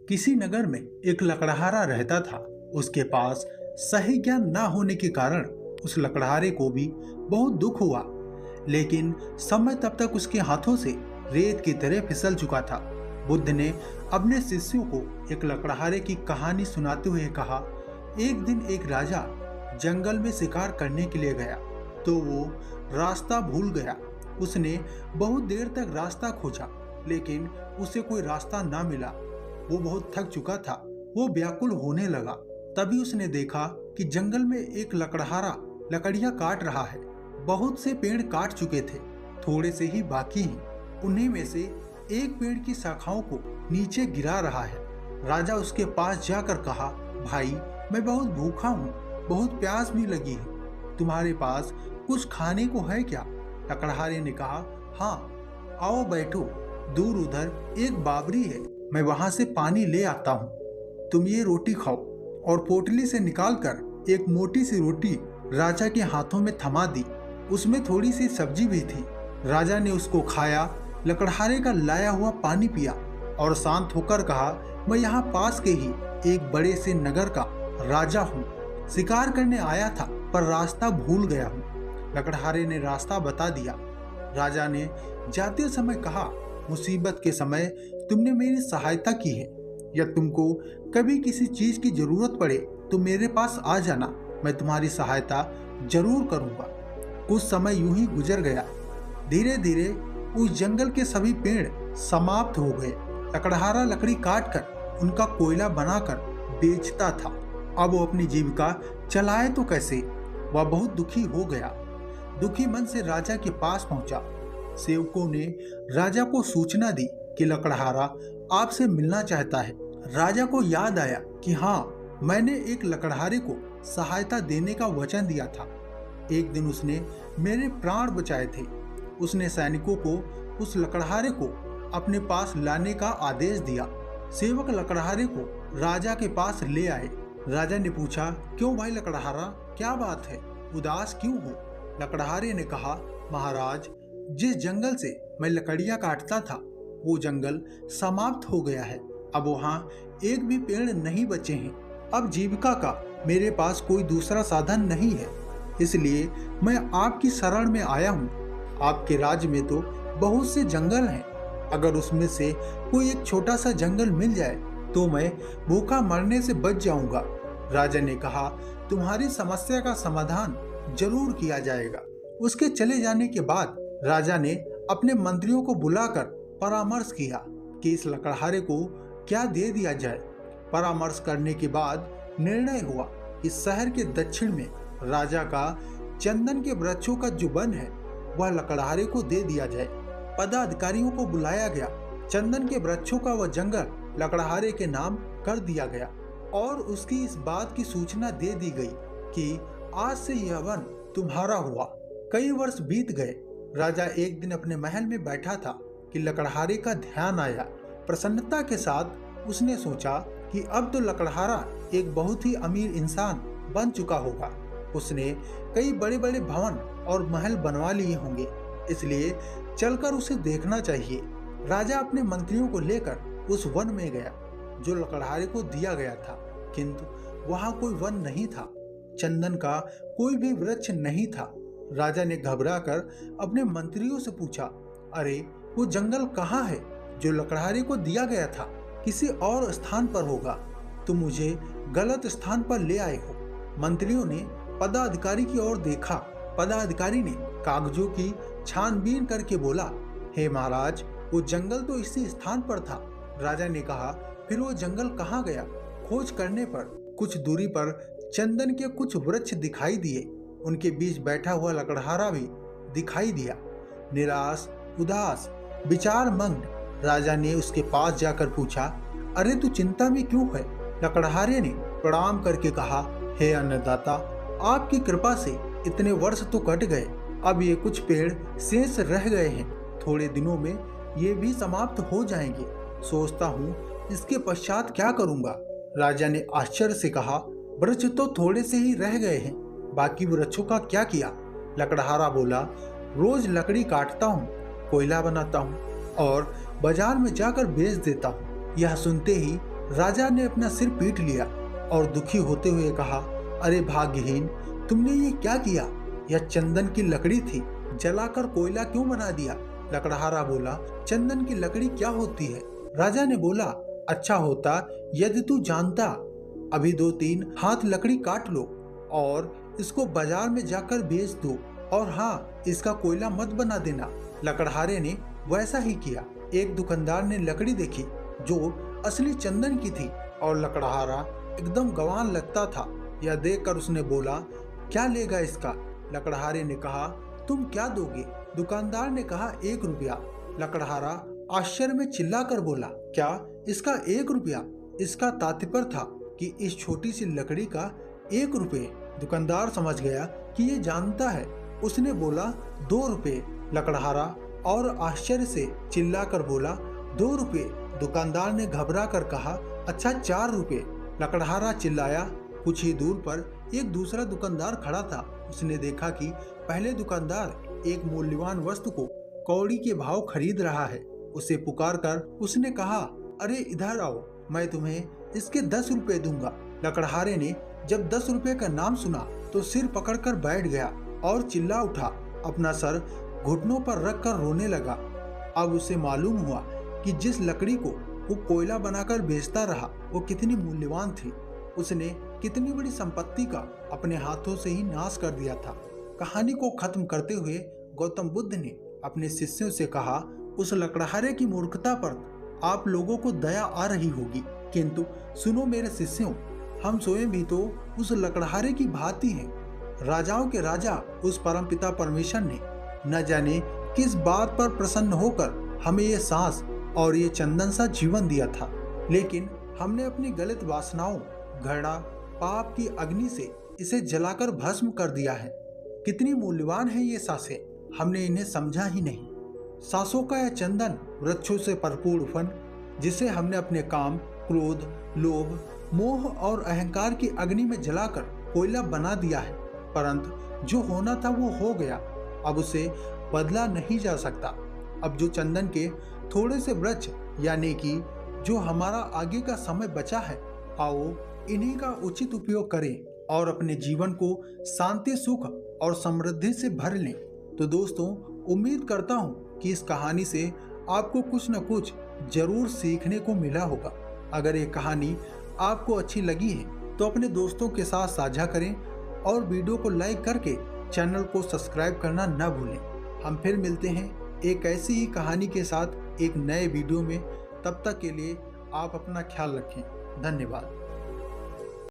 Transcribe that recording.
किसी नगर में एक लकड़हारा रहता था। उसके पास सही ज्ञान ना होने के कारण उस लकड़हारे को भी बहुत दुख हुआ। लेकिन समय तब तक उसके हाथों से रेत की तरह फिसल चुका था। बुद्ध ने अपने शिष्यों को एक लकड़हारे की कहानी सुनाते हुए कहा, एक दिन एक राजा जंगल में शिकार करने के लिए गया तो वो रास्ता भूल गया। उसने बहुत देर तक रास्ता खोजा लेकिन उसे कोई रास्ता ना मिला। वो बहुत थक चुका था। वो व्याकुल होने लगा। तभी उसने देखा कि जंगल में एक लकड़हारा लकड़ियां काट रहा है। बहुत से पेड़ काट चुके थे, थोड़े से ही बाकी हैं। उन्हीं में से एक पेड़ की शाखाओं को नीचे गिरा रहा है। राजा उसके पास जाकर कहा, भाई मैं बहुत भूखा हूँ, बहुत प्यास भी लगी है, तुम्हारे पास कुछ खाने को है क्या? लकड़हारे ने कहा, हाँ आओ बैठो, दूर उधर एक बावरी है, मैं वहां से पानी ले आता हूँ, तुम ये रोटी खाओ। और पोटली से निकालकर एक मोटी सी रोटी राजा के हाथों में थमा दी। उसमें थोड़ी सी सब्जी भी थी। राजा ने उसको खाया, लकड़हारे का लाया हुआ पानी पिया और शांत होकर कहा, मैं यहाँ पास के ही एक बड़े से नगर का राजा हूँ, शिकार करने आया था पर रास्ता भूल गया हूँ। लकड़हारे ने रास्ता बता दिया। राजा ने जाते समय कहा, मुसीबत के समय तुमने मेरी सहायता की है, या तुमको कभी किसी चीज की जरूरत पड़े तो मेरे पास आ जाना, मैं तुम्हारी सहायता जरूर करूंगा। कुछ समय यूं ही गुजर गया। धीरे धीरे उस जंगल के सभी पेड़ समाप्त हो गए। लकड़हारा लकड़ी काट कर उनका कोयला बनाकर बेचता था। अब वो अपनी जीविका चलाए तो कैसे? वह बहुत दुखी हो गया। दुखी मन से राजा के पास पहुंचा। सेवकों ने राजा को सूचना दी कि लकड़हारा आपसे मिलना चाहता है। राजा को याद आया कि हाँ, मैंने एक लकड़हारे को सहायता देने का वचन दिया था। एक दिन उसने मेरे प्राण बचाए थे। उसने सैनिकों को उस लकड़हारे को अपने पास लाने का आदेश दिया। सेवक लकड़हारे को राजा के पास ले आए। राजा ने पूछा, क्यों भाई लकड़हारा, क्या बात है, उदास क्यों हो? लकड़हारे ने कहा, महाराज, जिस जंगल से मैं लकड़ियां काटता था वो जंगल समाप्त हो गया है। अब वहाँ एक भी पेड़ नहीं बचे हैं। अब जीविका का मेरे पास कोई दूसरा साधन नहीं है, इसलिए मैं आपकी शरण में आया हूँ। आपके राज्य में तो बहुत से जंगल हैं, अगर उसमें से कोई एक छोटा सा जंगल मिल जाए तो मैं भूखा मरने से बच जाऊंगा। राजा ने कहा, तुम्हारी समस्या का समाधान जरूर किया जाएगा। उसके चले जाने के बाद राजा ने अपने मंत्रियों को बुलाकर परामर्श किया कि इस लकड़हारे को क्या दे दिया जाए। परामर्श करने के बाद निर्णय हुआ कि शहर के दक्षिण में राजा का चंदन के वृक्षों का जो वन है वह लकड़हारे को दे दिया जाए। पदाधिकारियों को बुलाया गया। चंदन के वृक्षों का वह जंगल लकड़हारे के नाम कर दिया गया और उसकी इस बात की सूचना दे दी गई कि आज से यह वन तुम्हारा हुआ। कई वर्ष बीत गए। राजा एक दिन अपने महल में बैठा था कि लकड़हारे का ध्यान आया। प्रसन्नता के साथ उसने सोचा कि अब तो लकड़हारा एक बहुत ही अमीर इंसान बन चुका होगा। उसने कई बड़े बड़े भवन और महल बनवा लिए होंगे, इसलिए चलकर उसे देखना चाहिए। राजा अपने मंत्रियों को लेकर उस वन में गया जो लकड़हारे को दिया गया था, किंतु वहां कोई वन नहीं था। चंदन का कोई भी वृक्ष नहीं था। राजा ने घबराकर अपने मंत्रियों से पूछा, अरे वो जंगल कहाँ है जो लकड़हारे को दिया गया था? किसी और स्थान पर होगा, तुम मुझे गलत स्थान पर ले आए हो। मंत्रियों ने पदाधिकारी की ओर देखा। पदाधिकारी ने कागजों की छानबीन करके बोला, हे महाराज, वो जंगल तो इसी स्थान पर था। राजा ने कहा, फिर वो जंगल कहाँ गया? खोज करने पर कुछ दूरी पर चंदन के कुछ वृक्ष दिखाई दिए। उनके बीच बैठा हुआ लकड़हारा भी दिखाई दिया। निराश, उदास, विचार मग्न राजा ने उसके पास जाकर पूछा, अरे तू चिंता में क्यों है? लकड़हारे ने प्रणाम करके कहा, हे अन्नदाता, आपकी कृपा से इतने वर्ष तो कट गए, अब ये कुछ पेड़ शेष रह गए हैं। थोड़े दिनों में ये भी समाप्त हो जाएंगे। सोचता हूँ इसके पश्चात क्या करूँगा। राजा ने आश्चर्य से कहा, वृक्ष तो थोड़े से ही रह गए हैं, बाकी वृक्षों का क्या किया? लकड़हारा बोला, रोज लकड़ी काटता हूँ, कोयला बनाता हूँ और बाजार में जाकर बेच देता हूँ। यह सुनते ही राजा ने अपना सिर पीट लिया और दुखी होते हुए कहा, अरे भाग्यहीन, तुमने ये क्या किया? यह चंदन की लकड़ी थी, जलाकर कोयला क्यों बना दिया? लकड़हारा बोला, चंदन की लकड़ी क्या होती है? राजा ने बोला, अच्छा होता यदि तू जानता। अभी 2-3 हाथ लकड़ी काट लो और इसको बाजार में जाकर बेच दो, और हाँ, इसका कोयला मत बना देना। लकड़हारे ने वैसा ही किया। एक दुकानदार ने लकड़ी देखी जो असली चंदन की थी और लकड़हारा एकदम गंवार लगता था। यह देखकर उसने बोला, क्या लेगा इसका? लकड़हारे ने कहा, तुम क्या दोगे? दुकानदार ने कहा, 1 रुपया। लकड़हारा आश्चर्य में चिल्लाकर बोला, क्या इसका 1 रुपया? इसका तात्पर्य था कि इस छोटी सी लकड़ी का 1 रुपये। दुकानदार समझ गया कि ये जानता है। उसने बोला, 2 रुपये। लकड़हारा और आश्चर्य से चिल्लाकर बोला, 2 रुपये। दुकानदार ने घबरा कर कहा, अच्छा 4 रुपये। लकड़हारा चिल्लाया। कुछ ही दूर पर एक दूसरा दुकानदार खड़ा था। उसने देखा कि पहले दुकानदार एक मूल्यवान वस्तु को कौड़ी के भाव खरीद रहा है। उसे पुकार कर उसने कहा, अरे इधर आओ, मैं तुम्हें इसके 10 रुपये दूंगा। लकड़हारे ने जब 10 रुपये का नाम सुना तो सिर पकड़कर बैठ गया और चिल्ला उठा। अपना सर घुटनों पर रखकर रोने लगा। अब उसे मालूम हुआ कि जिस लकड़ी को वो कोयला बनाकर बेचता रहा वो कितनी मूल्यवान थी। उसने कितनी बड़ी संपत्ति का अपने हाथों से ही नाश कर दिया था। कहानी को खत्म करते हुए गौतम बुद्ध ने अपने शिष्यों से कहा, उस लकड़हारे की मूर्खता पर आप लोगों को दया आ रही होगी, किंतु सुनो मेरे शिष्यों, हम स्वयं भी तो उस लकड़हारे की भांति हैं। राजाओं के राजा उस परमपिता परमेश्वर ने न जाने किस बात पर प्रसन्न होकर हमें ये सांस और ये चंदन सा जीवन दिया था, लेकिन हमने अपनी गलत वासनाओं, घृणा, पाप की अग्नि से इसे जलाकर भस्म कर दिया है। कितनी मूल्यवान है ये सांसें, हमने इन्हें समझा ही नहीं। सांसों का यह चंदन वृक्षों से भरपूर फन, जिसे हमने अपने काम, क्रोध, लोभ, मोह और अहंकार की अग्नि में जलाकर कोयला बना दिया है। परंतु जो होना था वो हो गया, अब उसे बदला नहीं जा सकता। अब जो चंदन के थोड़े से वृक्ष यानी कि जो हमारा आगे का समय बचा है, आओ इन्हीं का उचित उपयोग करें और अपने जीवन को शांति, सुख और समृद्धि से भर लें। तो दोस्तों, उम्मीद करता हूँ कि इस कहानी से आपको कुछ न कुछ जरूर सीखने को मिला होगा। अगर ये कहानी आपको अच्छी लगी है तो अपने दोस्तों के साथ साझा करें और वीडियो को लाइक करके चैनल को सब्सक्राइब करना न भूलें। हम फिर मिलते हैं एक ऐसी ही कहानी के साथ एक नए वीडियो में। तब तक के लिए आप अपना ख्याल रखें। धन्यवाद।